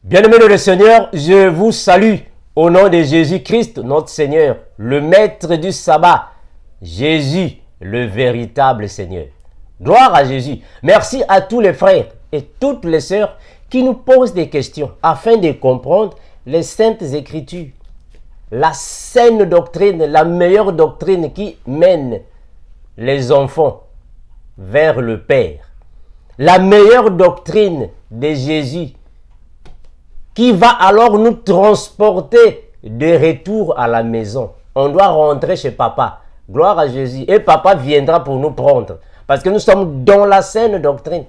Bien-aimés dans le Seigneur, je vous salue au nom de Jésus-Christ, notre Seigneur, le maître du sabbat. Jésus, le véritable Seigneur. Gloire à Jésus. Merci à tous les frères et toutes les sœurs qui nous posent des questions afin de comprendre les saintes écritures. La saine doctrine, la meilleure doctrine qui mène les enfants vers le Père. La meilleure doctrine de Jésus qui va alors nous transporter de retour à la maison. On doit rentrer chez papa. Gloire à Jésus. Et papa viendra pour nous prendre. Parce que nous sommes dans la saine doctrine.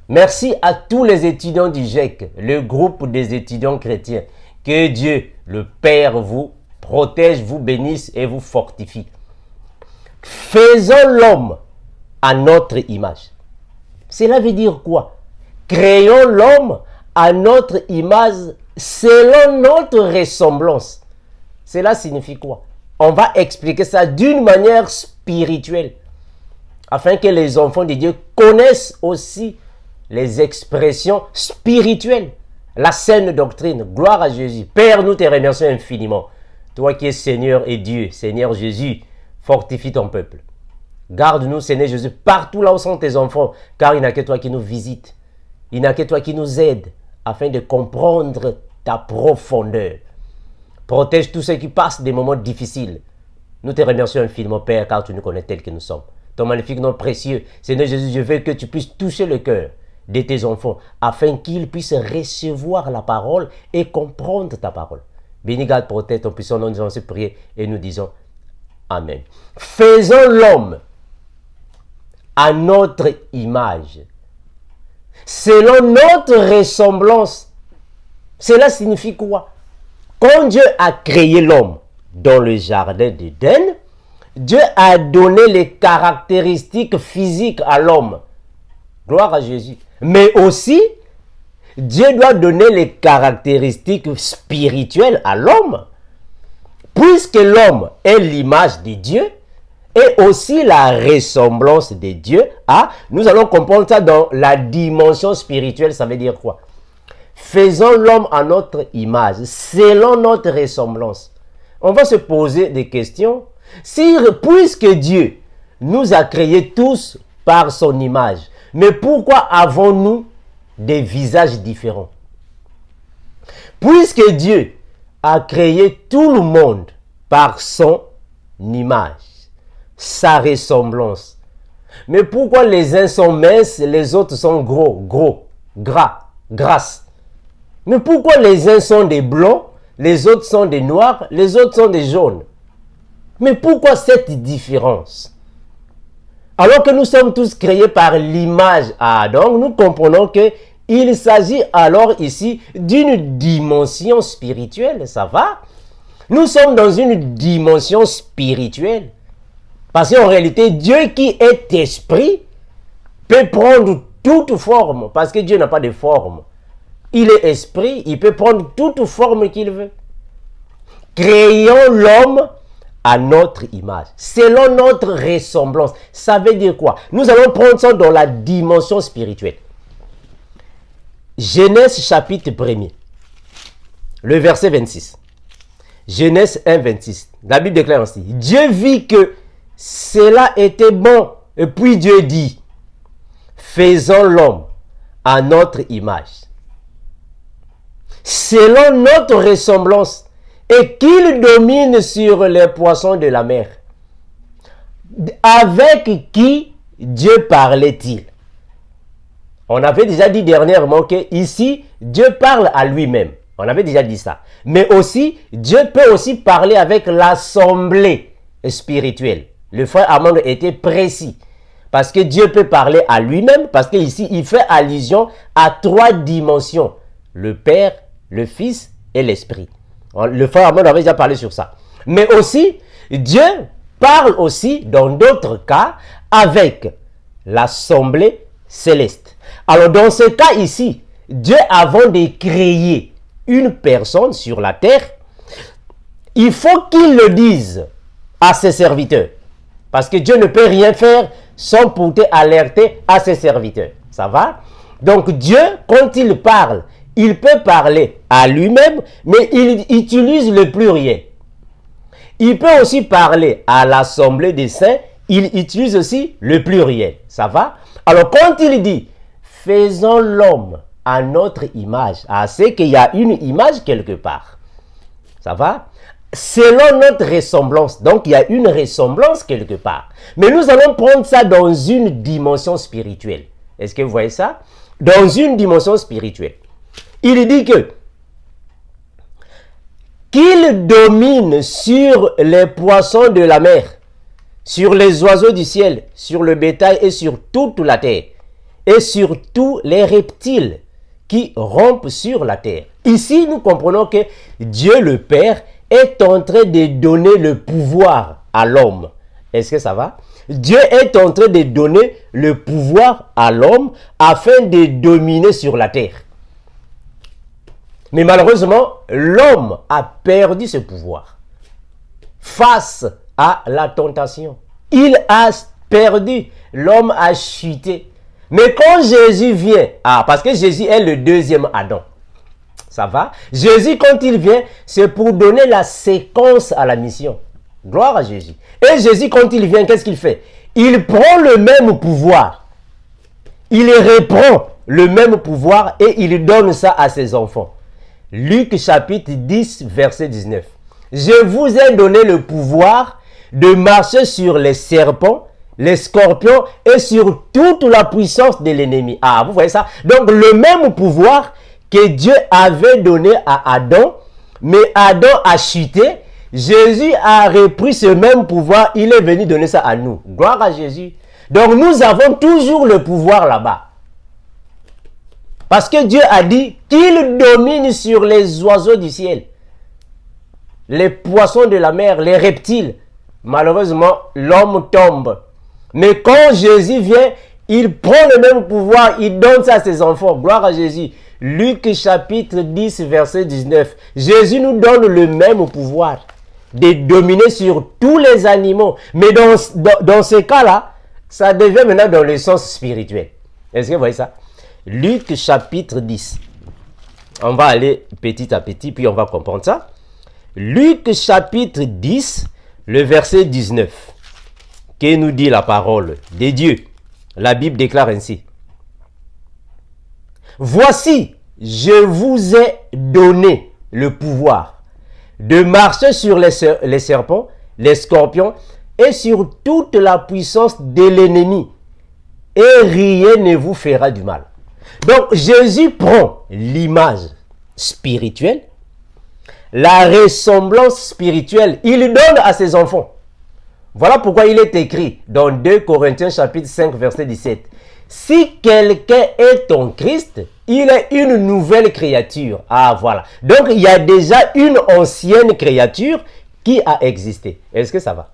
Merci à tous les étudiants du GEC, le groupe des étudiants chrétiens. Que Dieu, le Père, vous protège, vous bénisse et vous fortifie. Faisons l'homme à notre image. Cela veut dire quoi? Créons l'homme à notre image selon notre ressemblance. Cela signifie quoi? On va expliquer ça d'une manière spirituelle afin que les enfants de Dieu connaissent aussi les expressions spirituelles, la saine doctrine. Gloire à Jésus. Père, nous te remercions infiniment. Toi qui es Seigneur et Dieu, Seigneur Jésus, fortifie ton peuple. Garde-nous, Seigneur Jésus, partout là où sont tes enfants, car il n'y a que toi qui nous visites. Il n'y a que toi qui nous aide afin de comprendre ta profondeur. Protège tous ceux qui passent des moments difficiles. Nous te remercions infiniment, Père, car tu nous connais tels que nous sommes. Ton magnifique nom précieux, Seigneur Jésus, je veux que tu puisses toucher le cœur de tes enfants afin qu'ils puissent recevoir la parole et comprendre ta parole. Bénis, garde, protège ton puissant nom, nous allons se prier et nous disons Amen. Faisons l'homme à notre image, selon notre ressemblance. Cela signifie quoi? Quand Dieu a créé l'homme dans le jardin d'Éden, Dieu a donné les caractéristiques physiques à l'homme. Gloire à Jésus. Mais aussi, Dieu doit donner les caractéristiques spirituelles à l'homme. Puisque l'homme est l'image de Dieu et aussi la ressemblance de Dieu, nous allons comprendre ça dans la dimension spirituelle. Ça veut dire quoi? Faisons l'homme à notre image, selon notre ressemblance. On va se poser des questions. Puisque Dieu nous a créés tous par son image, mais pourquoi avons-nous des visages différents? Puisque Dieu a créé tout le monde par son image, sa ressemblance, mais pourquoi les uns sont minces, les autres sont gros, grasses? Mais pourquoi les uns sont des blancs, les autres sont des noirs, les autres sont des jaunes? Mais pourquoi cette différence? Alors que nous sommes tous créés par l'image à Adam, nous comprenons qu'il s'agit alors ici d'une dimension spirituelle, ça va? Nous sommes dans une dimension spirituelle. Parce qu'en réalité, Dieu qui est esprit peut prendre toute forme, parce que Dieu n'a pas de forme. Il est esprit, il peut prendre toute forme qu'il veut. Créons l'homme à notre image, selon notre ressemblance. Ça veut dire quoi? Nous allons prendre ça dans la dimension spirituelle. Genèse chapitre 1er, le verset 26. Genèse 1, 26. La Bible déclare ainsi. Dieu vit que cela était bon. Et puis Dieu dit, faisons l'homme à notre image, selon notre ressemblance, et qu'il domine sur les poissons de la mer. Avec qui Dieu parlait-il? On avait déjà dit dernièrement que ici, Dieu parle à lui-même. On avait déjà dit ça. Mais aussi, Dieu peut aussi parler avec l'assemblée spirituelle. Le frère Armand était précis. Parce que Dieu peut parler à lui-même, parce qu'ici, il fait allusion à 3 dimensions. Le Père, le Fils et l'Esprit. Le frère Armand avait déjà parlé sur ça. Mais aussi, Dieu parle aussi, dans d'autres cas, avec l'assemblée céleste. Alors, dans ce cas ici, Dieu, avant de créer une personne sur la terre, il faut qu'il le dise à ses serviteurs. Parce que Dieu ne peut rien faire sans porter alerter à ses serviteurs. Ça va? Donc Dieu, quand il parle, il peut parler à lui-même, mais il utilise le pluriel. Il peut aussi parler à l'assemblée des saints, il utilise aussi le pluriel. Ça va? Alors quand il dit « faisons l'homme à notre image », c'est qu'il y a une image quelque part. Ça va? Selon notre ressemblance. Donc il y a une ressemblance quelque part. Mais nous allons prendre ça dans une dimension spirituelle. Est-ce que vous voyez ça? Dans une dimension spirituelle. Il dit que qu'il domine sur les poissons de la mer, sur les oiseaux du ciel, sur le bétail et sur toute la terre, et sur tous les reptiles qui rampent sur la terre. Ici, nous comprenons que Dieu le Père est en train de donner le pouvoir à l'homme. Est-ce que ça va? Dieu est en train de donner le pouvoir à l'homme afin de dominer sur la terre. Mais malheureusement, l'homme a perdu ce pouvoir face à la tentation. Il a perdu, l'homme a chuté. Mais quand Jésus vient, parce que Jésus est le deuxième Adam, ça va? Jésus, quand il vient, c'est pour donner la séquence à la mission. Gloire à Jésus. Et Jésus, quand il vient, qu'est-ce qu'il fait? Il prend le même pouvoir. Il reprend le même pouvoir et il donne ça à ses enfants. Luc chapitre 10, verset 19. Je vous ai donné le pouvoir de marcher sur les serpents, les scorpions et sur toute la puissance de l'ennemi. Vous voyez ça? Donc le même pouvoir que Dieu avait donné à Adam, mais Adam a chuté. Jésus a repris ce même pouvoir, il est venu donner ça à nous. Gloire à Jésus. Donc nous avons toujours le pouvoir là-bas. Parce que Dieu a dit qu'il domine sur les oiseaux du ciel, les poissons de la mer, les reptiles. Malheureusement, l'homme tombe. Mais quand Jésus vient, il prend le même pouvoir, il donne ça à ses enfants. Gloire à Jésus. Luc chapitre 10, verset 19. Jésus nous donne le même pouvoir de dominer sur tous les animaux. Mais dans ce cas-là, ça devient maintenant dans le sens spirituel. Est-ce que vous voyez ça? Luc chapitre 10. On va aller petit à petit, puis on va comprendre ça. Luc chapitre 10, le verset 19. Que nous dit la parole de Dieu? La Bible déclare ainsi. Voici, je vous ai donné le pouvoir de marcher sur les serpents, les scorpions et sur toute la puissance de l'ennemi. Et rien ne vous fera du mal. Donc Jésus prend l'image spirituelle, la ressemblance spirituelle, il donne à ses enfants. Voilà pourquoi il est écrit dans 2 Corinthiens chapitre 5 verset 17. Si quelqu'un est en Christ, il est une nouvelle créature. Voilà. Donc il y a déjà une ancienne créature qui a existé. Est-ce que ça va?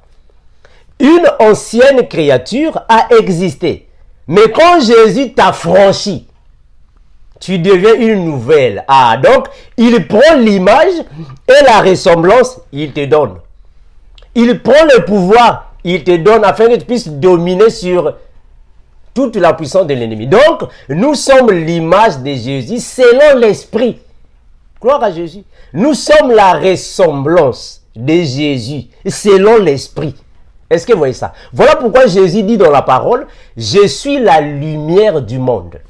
Une ancienne créature a existé. Mais quand Jésus t'a franchi, tu deviens une nouvelle. Donc, il prend l'image et la ressemblance, il te donne. Il prend le pouvoir, il te donne afin que tu puisses dominer sur toute la puissance de l'ennemi. Donc, nous sommes l'image de Jésus selon l'esprit. Gloire à Jésus. Nous sommes la ressemblance de Jésus selon l'esprit. Est-ce que vous voyez ça? Voilà pourquoi Jésus dit dans la parole, je suis la lumière du monde.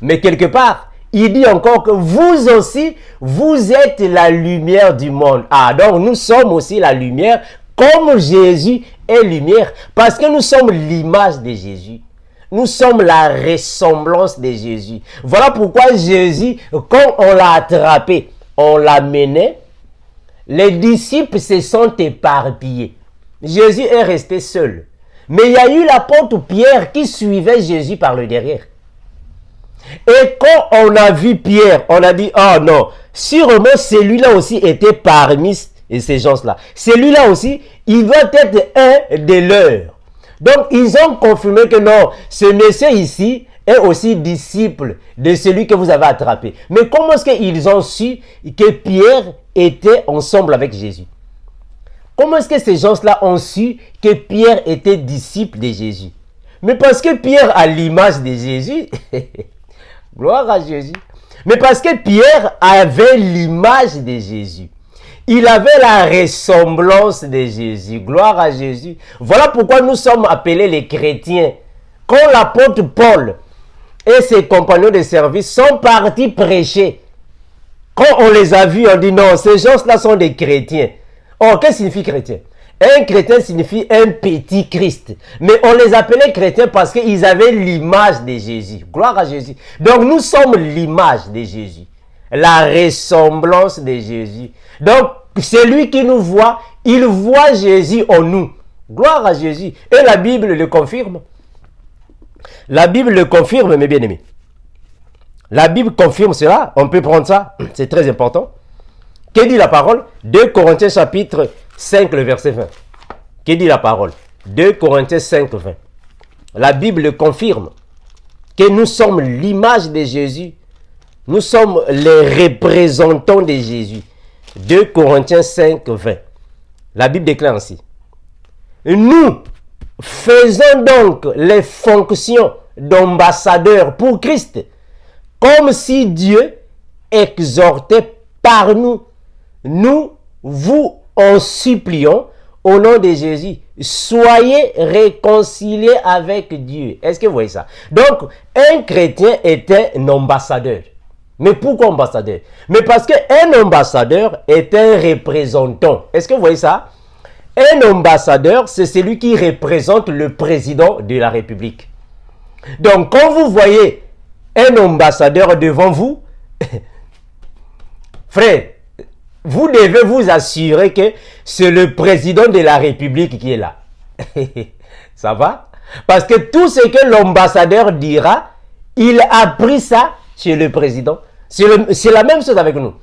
Mais quelque part, il dit encore que vous aussi, vous êtes la lumière du monde. Donc nous sommes aussi la lumière comme Jésus est lumière. Parce que nous sommes l'image de Jésus. Nous sommes la ressemblance de Jésus. Voilà pourquoi Jésus, quand on l'a attrapé, on l'a mené, les disciples se sont éparpillés. Jésus est resté seul. Mais il y a eu l'apôtre Pierre qui suivait Jésus par le derrière. Et quand on a vu Pierre, on a dit, oh non, sûrement celui-là aussi était parmi ces gens-là. Celui-là aussi, il doit être un de leurs. Donc, ils ont confirmé que non, ce monsieur ici est aussi disciple de celui que vous avez attrapé. Mais comment est-ce qu'ils ont su que Pierre était ensemble avec Jésus? Comment est-ce que ces gens-là ont su que Pierre était disciple de Jésus? Mais parce que Pierre a l'image de Jésus. Gloire à Jésus. Mais parce que Pierre avait l'image de Jésus. Il avait la ressemblance de Jésus. Gloire à Jésus. Voilà pourquoi nous sommes appelés les chrétiens. Quand l'apôtre Paul et ses compagnons de service sont partis prêcher, quand on les a vus, on dit non, ces gens-là sont des chrétiens. Oh, qu'est-ce que signifie chrétien? Un chrétien signifie un petit Christ. Mais on les appelait chrétiens parce qu'ils avaient l'image de Jésus. Gloire à Jésus. Donc nous sommes l'image de Jésus. La ressemblance de Jésus. Donc celui qui nous voit, il voit Jésus en nous. Gloire à Jésus. Et la Bible le confirme. La Bible le confirme, mes bien-aimés. La Bible confirme cela. On peut prendre ça. C'est très important. Que dit la parole? 2 Corinthiens chapitre 5, le verset 20. Que dit la parole? 2 Corinthiens 5, 20. La Bible confirme que nous sommes l'image de Jésus. Nous sommes les représentants de Jésus. 2 Corinthiens 5, 20. La Bible déclare ainsi. Nous faisons donc les fonctions d'ambassadeurs pour Christ, comme si Dieu exhortait par nous. Nous vous en supplions au nom de Jésus. Soyez réconciliés avec Dieu. Est-ce que vous voyez ça? Donc, un chrétien est un ambassadeur. Mais pourquoi ambassadeur? Mais parce qu'un ambassadeur est un représentant. Est-ce que vous voyez ça? Un ambassadeur, c'est celui qui représente le président de la République. Donc, quand vous voyez un ambassadeur devant vous, frère, vous devez vous assurer que c'est le président de la République qui est là. Ça va? Parce que tout ce que l'ambassadeur dira, il a pris ça chez le président. C'est la même chose avec nous.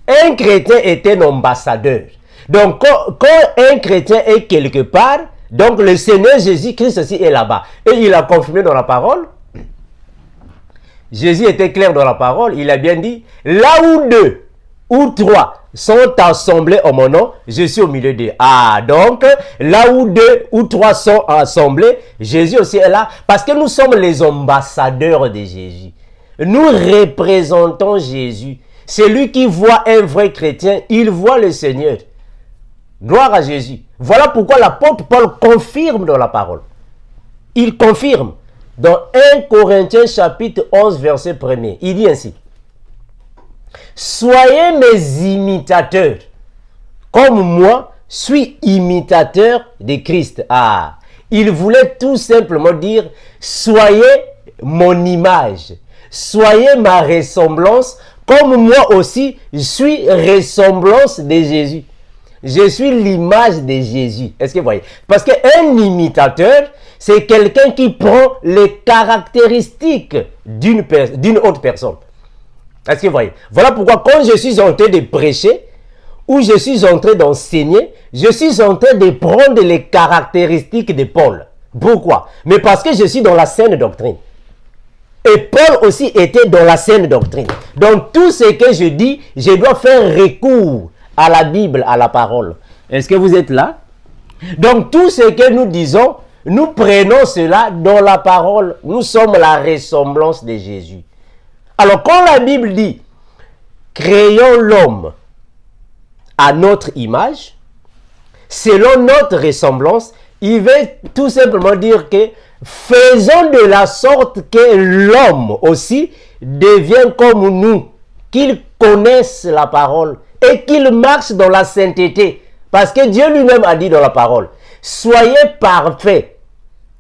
Un chrétien est un ambassadeur. Donc, quand un chrétien est quelque part, donc le Seigneur Jésus-Christ aussi est là-bas. Et il a confirmé dans la parole. Jésus était clair dans la parole. Il a bien dit, là où 2 ou 3 sont assemblés en mon nom, je suis au milieu d'eux. Ah, donc, là où 2 ou 3 sont assemblés, Jésus aussi est là. Parce que nous sommes les ambassadeurs de Jésus. Nous représentons Jésus. Celui qui voit un vrai chrétien, il voit le Seigneur. Gloire à Jésus. Voilà pourquoi l'apôtre Paul confirme dans la parole. Il confirme dans 1 Corinthiens chapitre 11 verset 1er. Il dit ainsi. Soyez mes imitateurs, comme moi suis imitateur de Christ. Ah, il voulait tout simplement dire, soyez mon image, soyez ma ressemblance, comme moi aussi je suis ressemblance de Jésus. Je suis l'image de Jésus. Est-ce que vous voyez? Parce qu'un imitateur, c'est quelqu'un qui prend les caractéristiques d'une autre personne. Est-ce que vous voyez? Voilà pourquoi quand je suis en train de prêcher, ou je suis en train d'enseigner, je suis en train de prendre les caractéristiques de Paul. Pourquoi? Mais parce que je suis dans la saine doctrine. Et Paul aussi était dans la saine doctrine. Donc tout ce que je dis, je dois faire recours à la Bible, à la parole. Est-ce que vous êtes là? Donc tout ce que nous disons, nous prenons cela dans la parole. Nous sommes la ressemblance de Jésus. Alors quand la Bible dit, créons l'homme à notre image, selon notre ressemblance, il veut tout simplement dire que faisons de la sorte que l'homme aussi devienne comme nous, qu'il connaisse la parole et qu'il marche dans la sainteté. Parce que Dieu lui-même a dit dans la parole, soyez parfaits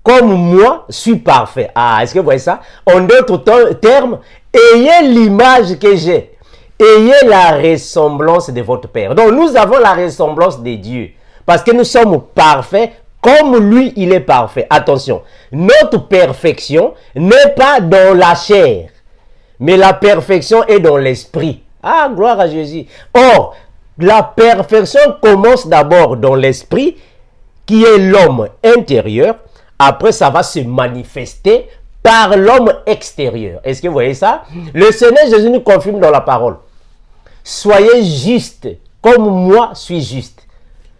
comme moi suis parfait. Ah, est-ce que vous voyez ça? En d'autres termes, ayez l'image que j'ai. Ayez la ressemblance de votre Père. Donc nous avons la ressemblance de Dieu. Parce que nous sommes parfaits comme lui, il est parfait. Attention, notre perfection n'est pas dans la chair, mais la perfection est dans l'esprit. Ah, gloire à Jésus. Or, la perfection commence d'abord dans l'esprit, qui est l'homme intérieur. Après, ça va se manifester par l'homme extérieur. Est-ce que vous voyez ça? Le Seigneur Jésus nous confirme dans la parole. Soyez justes, comme moi suis juste.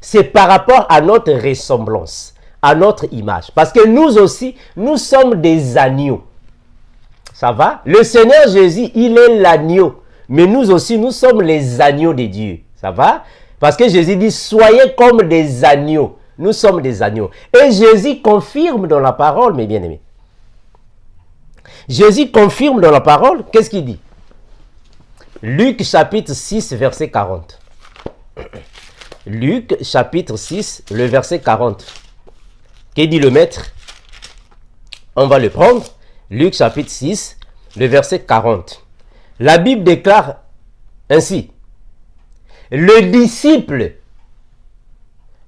C'est par rapport à notre ressemblance, à notre image. Parce que nous aussi, nous sommes des agneaux. Ça va? Le Seigneur Jésus, il est l'agneau. Mais nous aussi, nous sommes les agneaux de Dieu. Ça va? Parce que Jésus dit, soyez comme des agneaux. Nous sommes des agneaux. Et Jésus confirme dans la parole, mes bien-aimés. Jésus confirme dans la parole, qu'est-ce qu'il dit? Luc chapitre 6, verset 40. Luc chapitre 6, le verset 40. Qu'est-ce dit le maître? On va le prendre. Luc chapitre 6, le verset 40. La Bible déclare ainsi. Le disciple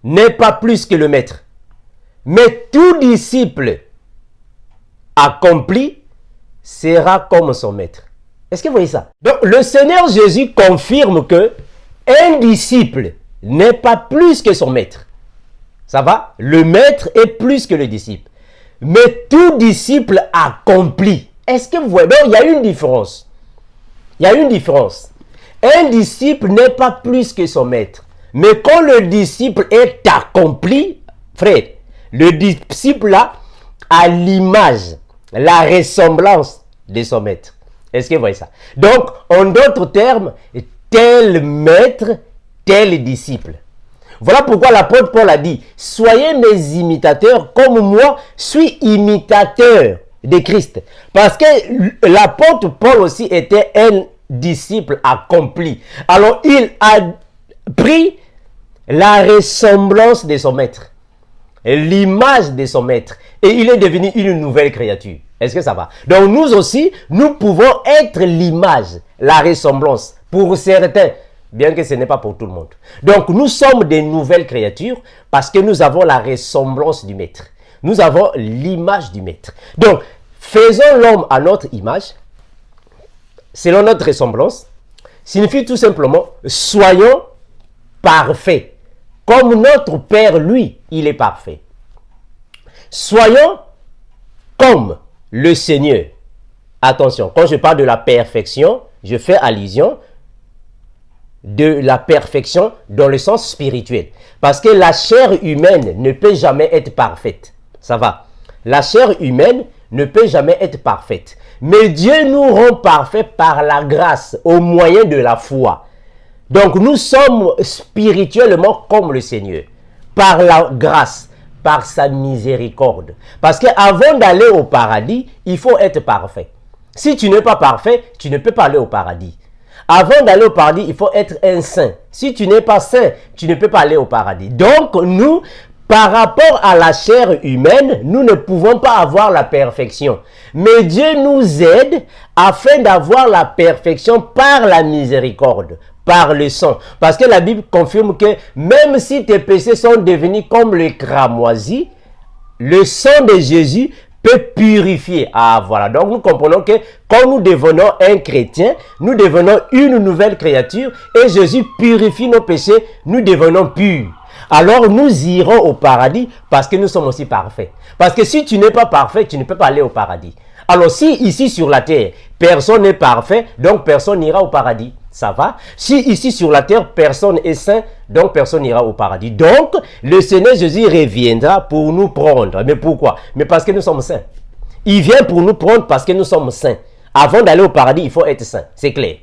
n'est pas plus que le maître, mais tout disciple accompli sera comme son maître. Est-ce que vous voyez ça? Donc le Seigneur Jésus confirme que un disciple n'est pas plus que son maître. Ça va? Le maître est plus que le disciple. Mais tout disciple accompli. Est-ce que vous voyez? Donc il y a une différence. Il y a une différence. Un disciple n'est pas plus que son maître. Mais quand le disciple est accompli, frère, le disciple là a l'image, la ressemblance de son maître. Est-ce que vous voyez ça? Donc, en d'autres termes, tel maître, tel disciple. Voilà pourquoi l'apôtre Paul a dit, soyez mes imitateurs comme moi suis imitateur de Christ. Parce que l'apôtre Paul aussi était un disciple accompli. Alors, il a pris la ressemblance de son maître, l'image de son maître, et il est devenu une nouvelle créature. Est-ce que ça va? Donc nous aussi, nous pouvons être l'image, la ressemblance, pour certains, bien que ce n'est pas pour tout le monde. Donc nous sommes des nouvelles créatures parce que nous avons la ressemblance du maître. Nous avons l'image du maître. Donc, faisons l'homme à notre image, selon notre ressemblance, signifie tout simplement, soyons parfaits. Comme notre Père, lui, il est parfait. Soyons comme le Seigneur. Attention, quand je parle de la perfection, je fais allusion de la perfection dans le sens spirituel. Parce que la chair humaine ne peut jamais être parfaite. Ça va. La chair humaine ne peut jamais être parfaite. Mais Dieu nous rend parfaits par la grâce, au moyen de la foi. Donc nous sommes spirituellement comme le Seigneur, par la grâce, par sa miséricorde. Parce qu'avant d'aller au paradis, il faut être parfait. Si tu n'es pas parfait, tu ne peux pas aller au paradis. Avant d'aller au paradis, il faut être un saint. Si tu n'es pas saint, tu ne peux pas aller au paradis. Donc nous, par rapport à la chair humaine, nous ne pouvons pas avoir la perfection. Mais Dieu nous aide afin d'avoir la perfection par la miséricorde, par le sang. Parce que la Bible confirme que même si tes péchés sont devenus comme le cramoisi, le sang de Jésus peut purifier. Ah voilà, donc nous comprenons que quand nous devenons un chrétien, nous devenons une nouvelle créature et Jésus purifie nos péchés, nous devenons purs. Alors nous irons au paradis parce que nous sommes aussi parfaits. Parce que si tu n'es pas parfait, tu ne peux pas aller au paradis. Alors si ici sur la terre, personne n'est parfait, donc personne n'ira au paradis. Ça va? Si ici sur la terre, personne est saint, donc personne n'ira au paradis. Donc, le Seigneur Jésus reviendra pour nous prendre. Mais pourquoi? Mais parce que nous sommes saints. Il vient pour nous prendre parce que nous sommes saints. Avant d'aller au paradis, il faut être saint. C'est clair.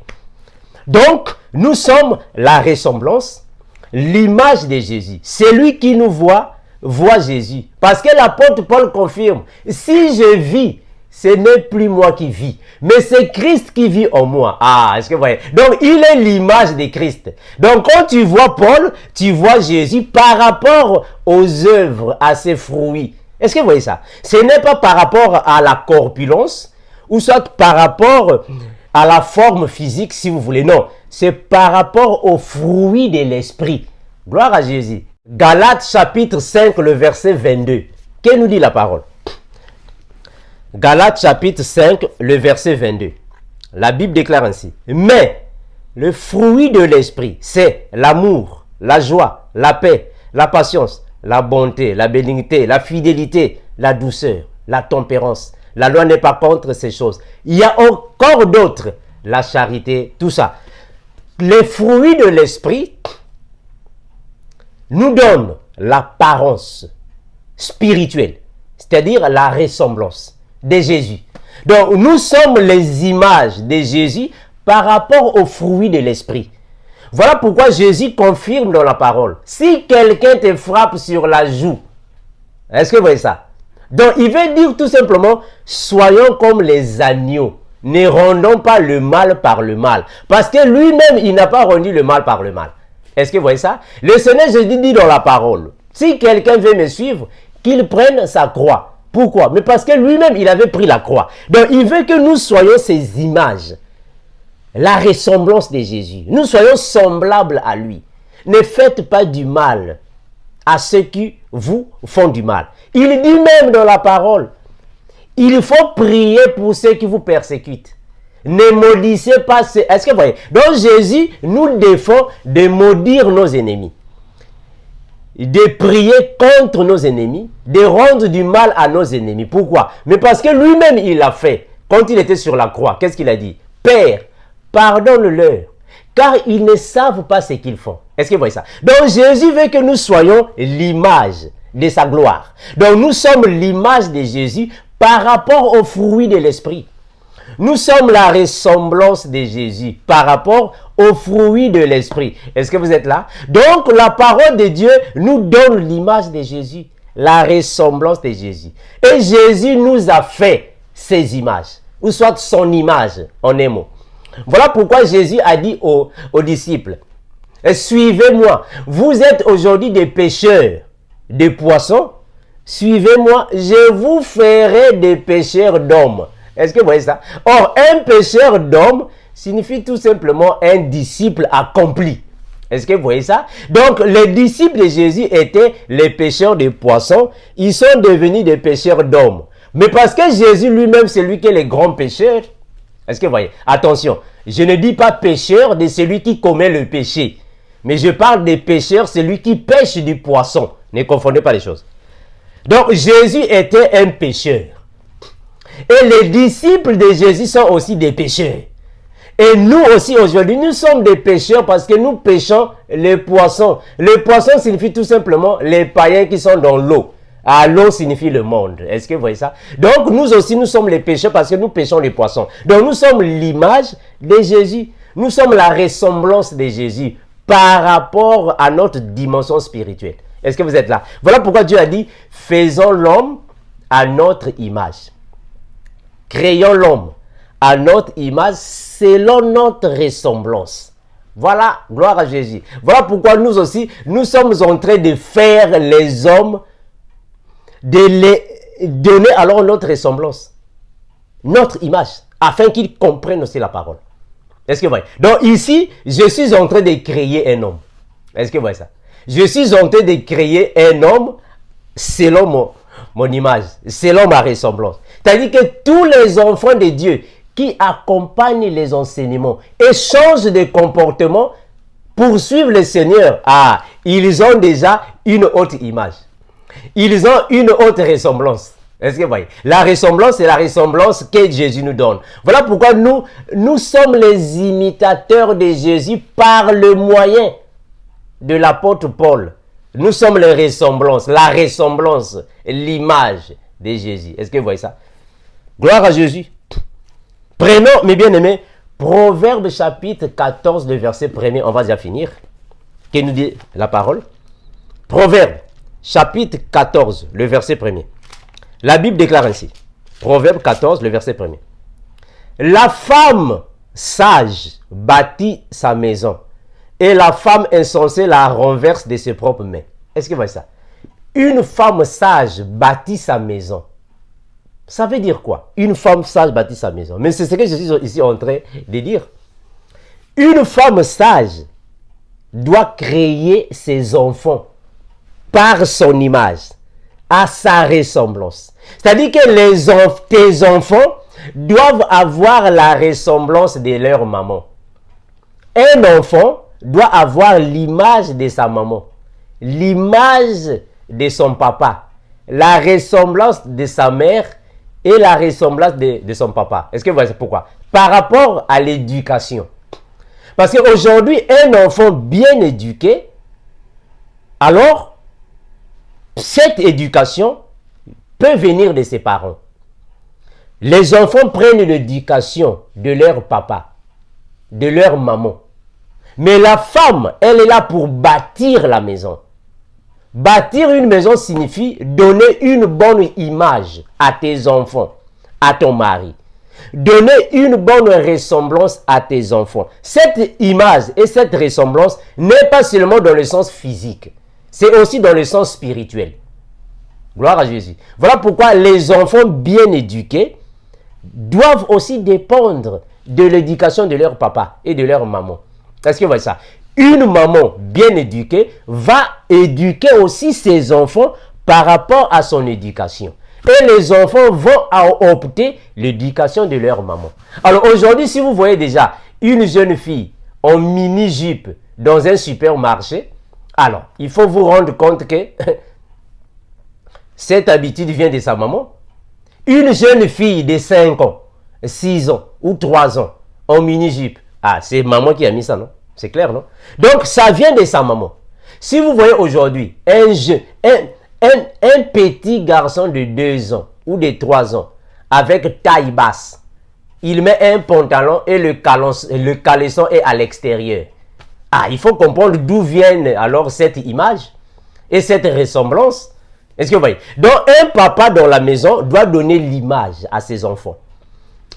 Donc, nous sommes la ressemblance, l'image de Jésus. Celui qui nous voit, voit Jésus. Parce que l'apôtre Paul confirme, si je vis, ce n'est plus moi qui vis, mais c'est Christ qui vit en moi. Ah, est-ce que vous voyez? Donc, il est l'image de Christ. Donc, quand tu vois Paul, tu vois Jésus par rapport aux œuvres, à ses fruits. Est-ce que vous voyez ça? Ce n'est pas par rapport à la corpulence, ou soit par rapport à la forme physique, si vous voulez. Non, c'est par rapport aux fruits de l'esprit. Gloire à Jésus. Galates chapitre 5, le verset 22. Que nous dit la parole? Galates chapitre 5, le verset 22. La Bible déclare ainsi. Mais le fruit de l'esprit, c'est l'amour, la joie, la paix, la patience, la bonté, la bénignité, la fidélité, la douceur, la tempérance. La loi n'est pas contre ces choses. Il y a encore d'autres. La charité, tout ça. Les fruits de l'esprit nous donnent l'apparence spirituelle, c'est-à-dire la ressemblance de Jésus. Donc, nous sommes les images de Jésus par rapport aux fruits de l'esprit. Voilà pourquoi Jésus confirme dans la parole. Si quelqu'un te frappe sur la joue, est-ce que vous voyez ça? Donc, il veut dire tout simplement, soyons comme les agneaux. Ne rendons pas le mal par le mal. Parce que lui-même, il n'a pas rendu le mal par le mal. Est-ce que vous voyez ça? Le Seigneur Jésus dit dans la parole, si quelqu'un veut me suivre, qu'il prenne sa croix. Pourquoi? Mais parce que lui-même, il avait pris la croix. Donc, il veut que nous soyons ces images. La ressemblance de Jésus. Nous soyons semblables à lui. Ne faites pas du mal à ceux qui vous font du mal. Il dit même dans la parole, il faut prier pour ceux qui vous persécutent. Ne maudissez pas ceux... Est-ce que vous voyez? Donc Jésus nous défend de maudire nos ennemis. De prier contre nos ennemis. De rendre du mal à nos ennemis. Pourquoi? Mais parce que lui-même il l'a fait. Quand il était sur la croix, qu'est-ce qu'il a dit? Père, pardonne-leur, car ils ne savent pas ce qu'ils font. Est-ce que vous voyez ça? Donc Jésus veut que nous soyons l'image de sa gloire. Donc nous sommes l'image de Jésus par rapport aux fruits de l'esprit. Nous sommes la ressemblance de Jésus par rapport aux fruits de l'esprit. Est-ce que vous êtes là? Donc la parole de Dieu nous donne l'image de Jésus, la ressemblance de Jésus. Et Jésus nous a fait ces images, ou soit son image en un mot. Voilà pourquoi Jésus a dit aux disciples, suivez-moi. Vous êtes aujourd'hui des pêcheurs de poissons. Suivez-moi, je vous ferai des pêcheurs d'hommes. Est-ce que vous voyez ça? Or, un pêcheur d'hommes signifie tout simplement un disciple accompli. Est-ce que vous voyez ça? Donc, les disciples de Jésus étaient les pêcheurs de poissons. Ils sont devenus des pêcheurs d'hommes. Mais parce que Jésus lui-même, c'est lui qui est le grand pêcheur. Est-ce que vous voyez? Attention, je ne dis pas pécheur de celui qui commet le péché. Mais je parle des pêcheurs, celui qui pêche du poisson. Ne confondez pas les choses. Donc, Jésus était un pécheur. Et les disciples de Jésus sont aussi des pécheurs. Et nous aussi aujourd'hui, nous sommes des pécheurs parce que nous pêchons les poissons. Les poissons signifie tout simplement les païens qui sont dans l'eau. Ah, l'eau signifie le monde. Est-ce que vous voyez ça? Donc, nous aussi, nous sommes les pécheurs parce que nous pêchons les poissons. Donc, nous sommes l'image de Jésus. Nous sommes la ressemblance de Jésus par rapport à notre dimension spirituelle. Est-ce que vous êtes là? Voilà pourquoi Dieu a dit, faisons l'homme à notre image. Créons l'homme à notre image selon notre ressemblance. Voilà, gloire à Jésus. Voilà pourquoi nous aussi, nous sommes en train de faire les hommes, de les donner alors notre ressemblance, notre image, afin qu'ils comprennent aussi la parole. Est-ce que vous voyez? Donc ici, je suis en train de créer un homme. Est-ce que vous voyez ça? Je suis en train de créer un homme selon mon image, selon ma ressemblance. C'est-à-dire que tous les enfants de Dieu qui accompagnent les enseignements et changent de comportement pour suivre le Seigneur, ils ont déjà une autre image. Ils ont une autre ressemblance. Est-ce que vous voyez? La ressemblance, c'est la ressemblance que Jésus nous donne. Voilà pourquoi nous sommes les imitateurs de Jésus par le moyen de l'apôtre Paul. Nous sommes les ressemblances, la ressemblance, l'image de Jésus. Est-ce que vous voyez ça? Gloire à Jésus. Prenons, mes bien-aimés, Proverbe chapitre 14, le verset 1er. On va déjà finir. Qu'est-ce que nous dit la parole? Proverbe chapitre 14, le verset 1er. La Bible déclare ainsi. Proverbe 14, le verset 1er. La femme sage bâtit sa maison, et la femme insensée la renverse de ses propres mains. Est-ce que vous voyez ça? Une femme sage bâtit sa maison. Ça veut dire quoi? Une femme sage bâtit sa maison. Mais c'est ce que je suis ici en train de dire. Une femme sage doit créer ses enfants par son image, à sa ressemblance. C'est-à-dire que tes enfants doivent avoir la ressemblance de leur maman. Un enfant doit avoir l'image de sa maman, l'image de son papa, la ressemblance de sa mère et la ressemblance de son papa. Est-ce que vous voyez pourquoi? Par rapport à l'éducation. Parce qu'aujourd'hui, un enfant bien éduqué, alors, cette éducation peut venir de ses parents. Les enfants prennent l'éducation de leur papa, de leur maman. Mais la femme, elle est là pour bâtir la maison. Bâtir une maison signifie donner une bonne image à tes enfants, à ton mari. Donner une bonne ressemblance à tes enfants. Cette image et cette ressemblance n'est pas seulement dans le sens physique, c'est aussi dans le sens spirituel. Gloire à Jésus. Voilà pourquoi les enfants bien éduqués doivent aussi dépendre de l'éducation de leur papa et de leur maman. Est-ce que vous voyez ça? Une maman bien éduquée va éduquer aussi ses enfants par rapport à son éducation. Et les enfants vont opter l'éducation de leur maman. Alors aujourd'hui, si vous voyez déjà une jeune fille en mini-jupe dans un supermarché, alors il faut vous rendre compte que cette habitude vient de sa maman. Une jeune fille de 5 ans, 6 ans ou 3 ans en mini-jupe, ah, c'est maman qui a mis ça, non? C'est clair, non? Donc, ça vient de sa maman. Si vous voyez aujourd'hui un petit garçon de 2 ans ou de 3 ans avec taille basse, il met un pantalon et le caleçon est à l'extérieur. Ah, il faut comprendre d'où vient alors cette image et cette ressemblance. Est-ce que vous voyez? Donc, un papa dans la maison doit donner l'image à ses enfants.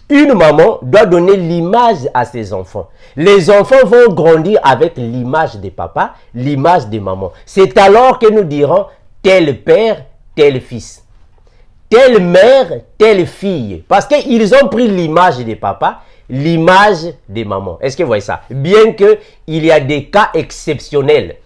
Une maman doit donner l'image à ses enfants. Les enfants vont grandir avec l'image des papas, l'image des mamans. C'est alors que nous dirons tel père, tel fils. Telle mère, telle fille. Parce qu'ils ont pris l'image des papas, l'image des mamans. Est-ce que vous voyez ça? Bien qu'il y a des cas exceptionnels.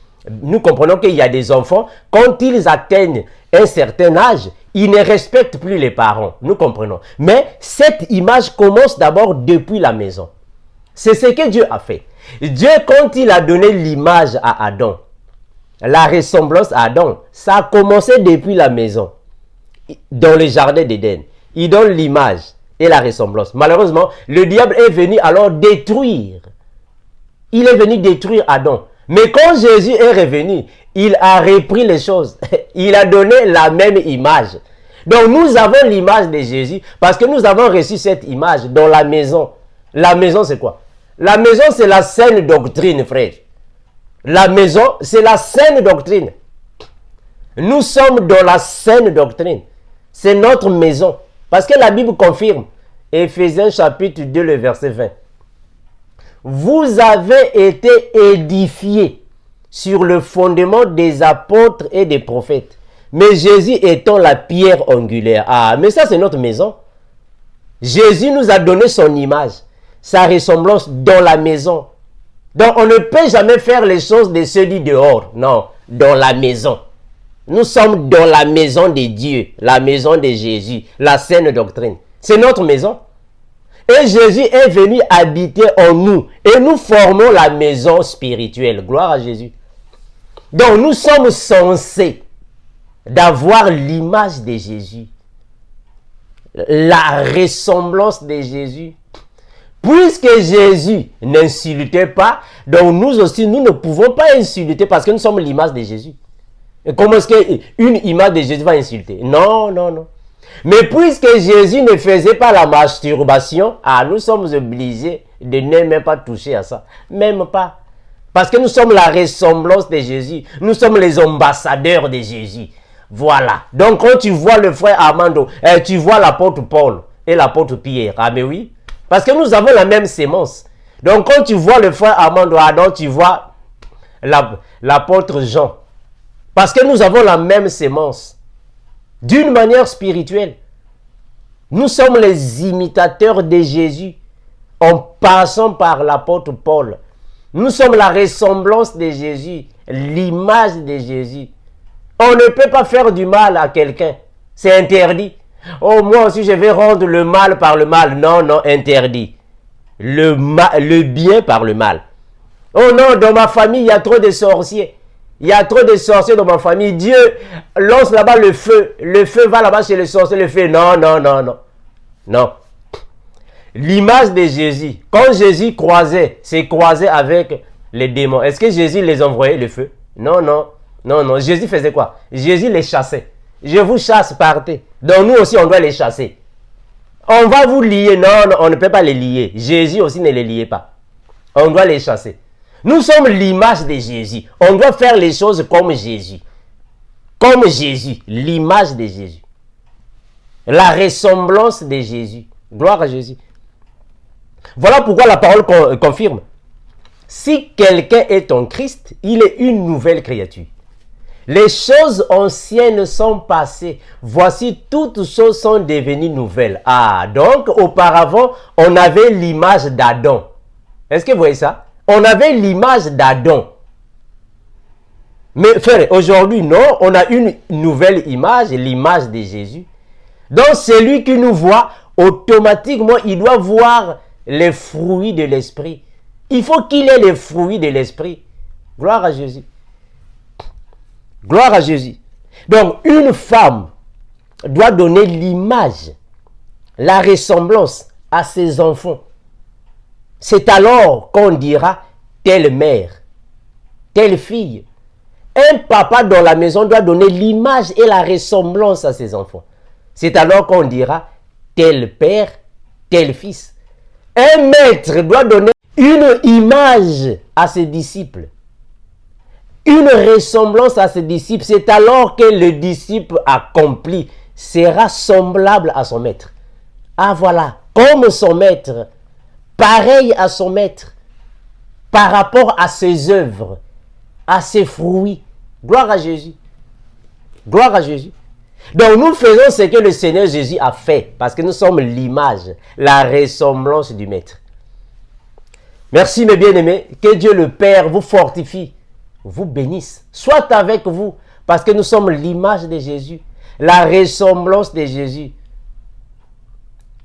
Nous comprenons qu'il y a des enfants, quand ils atteignent un certain âge, ils ne respectent plus les parents. Nous comprenons. Mais cette image commence d'abord depuis la maison. C'est ce que Dieu a fait. Dieu, quand il a donné l'image à Adam, la ressemblance à Adam, ça a commencé depuis la maison, dans le jardin d'Éden. Il donne l'image et la ressemblance. Malheureusement, le diable est venu alors détruire. Il est venu détruire Adam. Mais quand Jésus est revenu, il a repris les choses. Il a donné la même image. Donc nous avons l'image de Jésus parce que nous avons reçu cette image dans la maison. La maison, c'est quoi? La maison, c'est la saine doctrine, frère. La maison, c'est la saine doctrine. Nous sommes dans la saine doctrine. C'est notre maison. Parce que la Bible confirme. Éphésiens chapitre 2, le verset 20. Vous avez été édifiés sur le fondement des apôtres et des prophètes. Mais Jésus étant la pierre angulaire. Ah, mais ça c'est notre maison. Jésus nous a donné son image, sa ressemblance dans la maison. Donc on ne peut jamais faire les choses de celui dehors. Non, dans la maison. Nous sommes dans la maison de Dieu, la maison de Jésus, la saine doctrine. C'est notre maison. Et Jésus est venu habiter en nous. Et nous formons la maison spirituelle. Gloire à Jésus. Donc nous sommes censés d'avoir l'image de Jésus. La ressemblance de Jésus. Puisque Jésus n'insultait pas, donc nous aussi, nous ne pouvons pas insulter parce que nous sommes l'image de Jésus. Et comment est-ce qu'une image de Jésus va insulter? Non, non, non. Mais puisque Jésus ne faisait pas la masturbation, nous sommes obligés de ne même pas toucher à ça. Même pas. Parce que nous sommes la ressemblance de Jésus. Nous sommes les ambassadeurs de Jésus. Voilà. Donc quand tu vois le frère Armando, tu vois l'apôtre Paul et l'apôtre Pierre. Ah mais oui. Parce que nous avons la même sémence. Donc quand tu vois le frère Armando, donc tu vois l'apôtre Jean. Parce que nous avons la même sémence. D'une manière spirituelle. Nous sommes les imitateurs de Jésus en passant par l'apôtre Paul. Nous sommes la ressemblance de Jésus, l'image de Jésus. On ne peut pas faire du mal à quelqu'un. C'est interdit. Oh, moi aussi je vais rendre le mal par le mal. Non, non, interdit. Le bien par le mal. Oh non, dans ma famille, il y a trop de sorciers. Il y a trop de sorciers dans ma famille. Dieu lance là-bas le feu. Le feu va là-bas chez les sorciers. Le feu, non, non, non, non. Non. L'image de Jésus. Quand Jésus s'est croisé avec les démons. Est-ce que Jésus les envoyait le feu? Non, non. Non, non. Jésus faisait quoi? Jésus les chassait. Je vous chasse, partez. Donc nous aussi, on doit les chasser. on va vous lier. Non, non, on ne peut pas les lier. Jésus aussi ne les liait pas. On doit les chasser. Nous sommes l'image de Jésus. On doit faire les choses comme Jésus. Comme Jésus, l'image de Jésus. La ressemblance de Jésus. Gloire à Jésus. Voilà pourquoi la parole confirme. Si quelqu'un est en Christ, il est une nouvelle créature. Les choses anciennes sont passées. Voici, toutes choses sont devenues nouvelles. Ah, donc auparavant, on avait l'image d'Adam. Est-ce que vous voyez ça? On avait l'image d'Adam. Mais frère, aujourd'hui, non, on a une nouvelle image, l'image de Jésus. Donc, celui qui nous voit, automatiquement, il doit voir les fruits de l'esprit. Il faut qu'il ait les fruits de l'esprit. Gloire à Jésus. Gloire à Jésus. Donc, une femme doit donner l'image, la ressemblance à ses enfants. C'est alors qu'on dira telle mère, telle fille. Un papa dans la maison doit donner l'image et la ressemblance à ses enfants. C'est alors qu'on dira tel père, tel fils. Un maître doit donner une image à ses disciples. Une ressemblance à ses disciples. C'est alors que le disciple accompli sera semblable à son maître. Ah voilà, comme son maître, pareil à son maître, par rapport à ses œuvres, à ses fruits. Gloire à Jésus. Gloire à Jésus. Donc nous faisons ce que le Seigneur Jésus a fait, parce que nous sommes l'image, la ressemblance du Maître. Merci mes bien-aimés, que Dieu le Père vous fortifie, vous bénisse, soit avec vous, parce que nous sommes l'image de Jésus, la ressemblance de Jésus.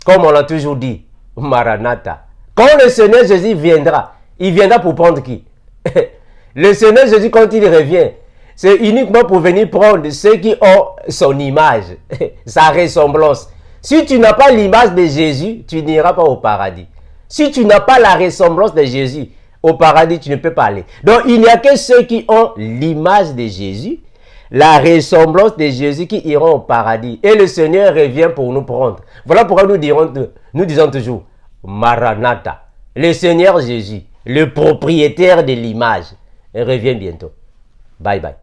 Comme on l'a toujours dit, Maranatha. Quand le Seigneur Jésus viendra, il viendra pour prendre qui? Le Seigneur Jésus, quand il revient, c'est uniquement pour venir prendre ceux qui ont son image, sa ressemblance. Si tu n'as pas l'image de Jésus, tu n'iras pas au paradis. Si tu n'as pas la ressemblance de Jésus, au paradis, tu ne peux pas aller. Donc, il n'y a que ceux qui ont l'image de Jésus, la ressemblance de Jésus qui iront au paradis. Et le Seigneur revient pour nous prendre. Voilà pourquoi nous disons toujours, Maranatha, le Seigneur Jésus, le propriétaire de l'image, revient bientôt. Bye bye.